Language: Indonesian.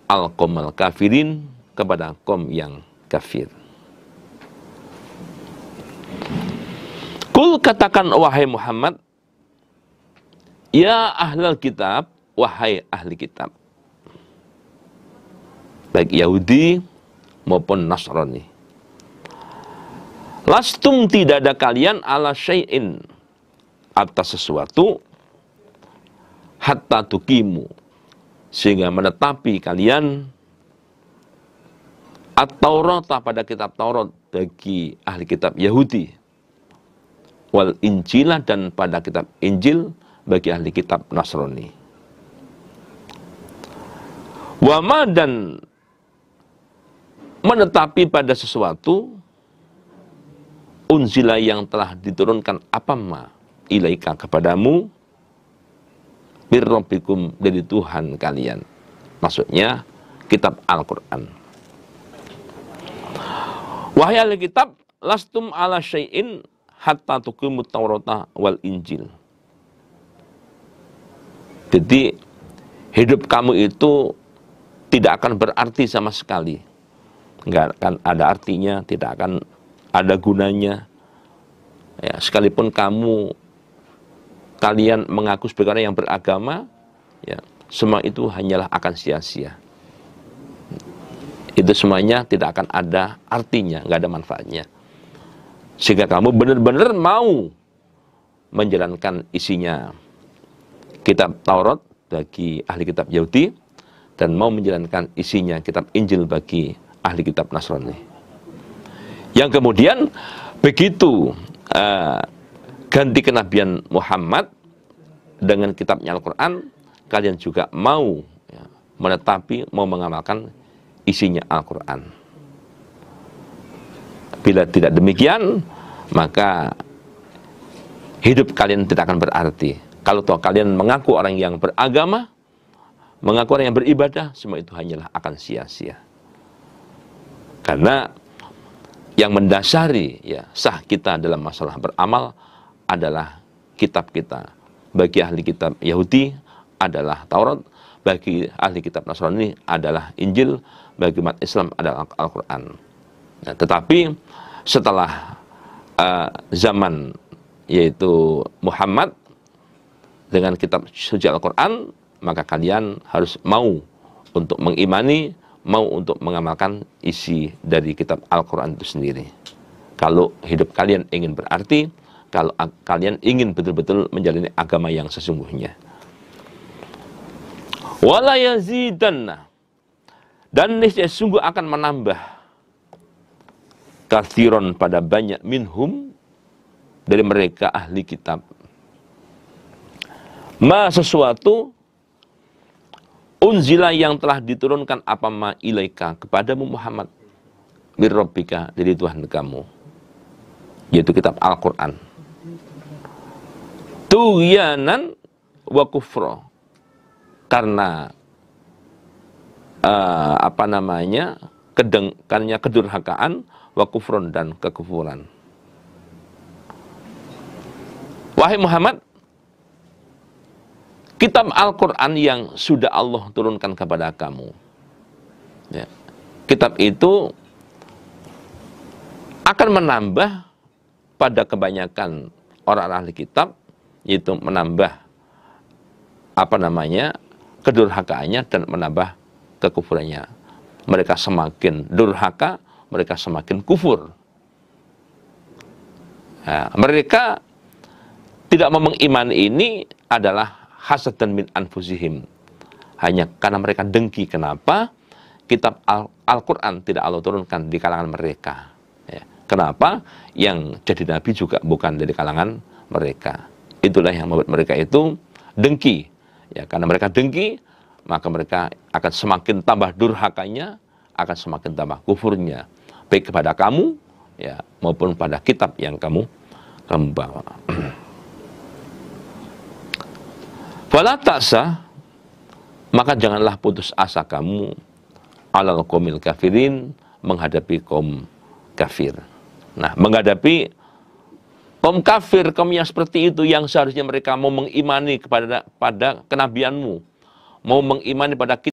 al-qaumal kafirin, kepada kaum yang kafir. Kul, katakan wahai Muhammad, ya ahlal kitab, wahai ahli kitab, baik Yahudi maupun Nasrani, lastum, tidak ada kalian, ala syai'in, atas sesuatu, hatta tukimu, sehingga menetapi kalian, at-Taurata, pada kitab Taurat bagi ahli kitab Yahudi, wal Injila, dan pada kitab Injil bagi ahli kitab Nasrani. Wama, dan menetapi pada sesuatu, unzila, yang telah diturunkan apama ilaika, kepadamu, mir rabbikum, dari Tuhan kalian. Maksudnya kitab Al-Quran. Wahai ahli kitab, lastum ala syai'in hatta tuqimut Taurata wal Injil. Jadi hidup kamu itu tidak akan berarti sama sekali. Nggak akan ada artinya, tidak akan ada gunanya. Ya, sekalipun kalian mengaku sebagai orang yang beragama, ya, semua itu hanyalah akan sia-sia. Itu semuanya tidak akan ada artinya, nggak ada manfaatnya. Sehingga kamu benar-benar mau menjalankan isinya kitab Taurat bagi ahli kitab Yahudi, dan mau menjalankan isinya kitab Injil bagi ahli kitab Nasrani. Yang kemudian begitu ganti kenabian Muhammad dengan kitabnya Al-Quran, kalian juga mau, ya, menetapi, mau mengamalkan isinya Al-Quran. Bila tidak demikian, maka hidup kalian tidak akan berarti. Kalau toh kalian mengaku orang yang beragama, mengaku orang yang beribadah, semua itu hanyalah akan sia-sia. Karena yang mendasari, ya, sah kita dalam masalah beramal adalah kitab kita. Bagi ahli kitab Yahudi adalah Taurat, bagi ahli kitab Nasrani adalah Injil, bagi umat Islam adalah Al-Quran. Nah, tetapi setelah zaman yaitu Muhammad dengan kitab suci Al-Quran, maka kalian harus mau untuk mengimani, mau untuk mengamalkan isi dari kitab Al-Quran itu sendiri. Kalau hidup kalian ingin berarti, kalau kalian ingin betul-betul menjalani agama yang sesungguhnya. Wala yazidanna, dan niscaya sungguh akan menambah, kathiron, pada banyak, minhum, dari mereka ahli kitab, ma, sesuatu, unzila, yang telah diturunkan apama ilaika, kepadamu Muhammad, mir rabbika, dari Tuhan kamu, yaitu kitab Al-Quran, tughyanan wa kufra, karena karena kedurhakaan, wa kufron, dan kekufuran. Wahai Muhammad, kitab Al-Quran yang sudah Allah turunkan kepada kamu, ya, kitab itu akan menambah pada kebanyakan orang ahli kitab, yaitu menambah kedurhakaannya dan menambah kekufurannya. Mereka semakin durhaka, mereka semakin kufur. Nah, mereka tidak mau mengimani, ini adalah hasad dan min anfusihim, hanya karena mereka dengki. Kenapa kitab Al-Quran tidak Allah turunkan di kalangan mereka, ya. Kenapa yang jadi nabi juga bukan dari kalangan mereka? Itulah yang membuat mereka itu dengki, ya. Karena mereka dengki, maka mereka akan semakin tambah durhakanya, akan semakin tambah kufurnya, baik kepada kamu, ya, maupun pada kitab yang kamu bawa. Fala ta'sa, maka janganlah putus asa kamu, alal qaumil kafirin, menghadapi kaum kafir. Nah, menghadapi kaum kafir, kaum yang seperti itu, yang seharusnya mereka mau mengimani pada kenabianmu, mau mengimani pada